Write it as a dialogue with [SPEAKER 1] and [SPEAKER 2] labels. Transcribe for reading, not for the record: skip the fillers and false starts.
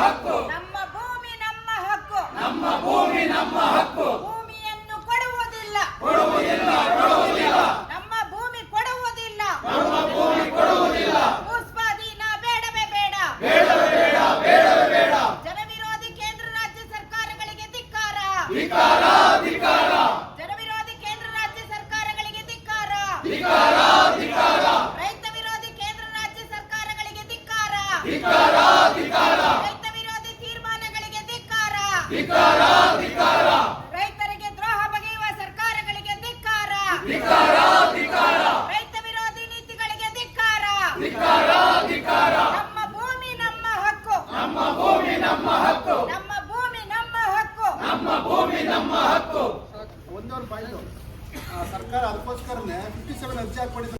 [SPEAKER 1] ಹಕ್ಕು
[SPEAKER 2] ನಮ್ಮ ಭೂಮಿ ನಮ್ಮ ಹಕ್ಕು
[SPEAKER 1] ನಮ್ಮ ಭೂಮಿ ನಮ್ಮ ಹಕ್ಕು
[SPEAKER 2] ಭೂಮಿಯನ್ನು ಕೊಡುವುದಿಲ್ಲ ನಮ್ಮ ಭೂಮಿ ಕೊಡುವುದಿಲ್ಲ
[SPEAKER 1] ನಮ್ಮ ಭೂಮಿ ಕೊಡುವುದಿಲ್ಲ
[SPEAKER 2] ಭೂಸ್ವಾಧೀನ ಬೇಡವೇ ಬೇಡ
[SPEAKER 1] ಬೇಡ
[SPEAKER 2] ಜನವಿರೋಧಿ ಕೇಂದ್ರ ರಾಜ್ಯ ಸರ್ಕಾರಗಳಿಗೆ ಧಿಕ್ಕಾರ
[SPEAKER 1] ಧಿಕ್ಕಾರ
[SPEAKER 2] ಜನವಿರೋಧಿ ಕೇಂದ್ರ ರಾಜ್ಯ ಸರ್ಕಾರಗಳಿಗೆ ಧಿಕ್ಕಾರ ರೈತ ವಿರೋಧಿ ಕೇಂದ್ರ ರಾಜ್ಯ ಸರ್ಕಾರಗಳಿಗೆ ಧಿಕ್ಕಾರ ರೈತ ವಿರೋಧಿ ತೀರ್ಮಾನಗಳಿಗೆ ಧಿಕ್ಕಾರ ರೈತರಿಗೆ ದ್ರೋಹ ಬಗೆಯುವ ಸರ್ಕಾರಗಳಿಗೆ ಧಿಕ್ಕಾರ ರೈತ ವಿರೋಧಿ ನೀತಿಗಳಿಗೆ ಧಿಕ್ಕಾರ ನಮ್ಮ ಭೂಮಿ ನಮ್ಮ ಹಕ್ಕು
[SPEAKER 1] ನಮ್ಮ ಭೂಮಿ ನಮ್ಮ ಹಕ್ಕು
[SPEAKER 2] ನಮ್ಮ ಭೂಮಿ ನಮ್ಮ ಹಕ್ಕು
[SPEAKER 1] ನಮ್ಮ ಭೂಮಿ ನಮ್ಮ ಹಕ್ಕು
[SPEAKER 3] ಒಂದೊಂದು ಪಾಯಿಂಟ್ ಸರ್ಕಾರ ಅದಕ್ಕೋಸ್ಕರನೇ 57 ಅರ್ಜಿ ಹಾಕೊಂಡಿದೆ.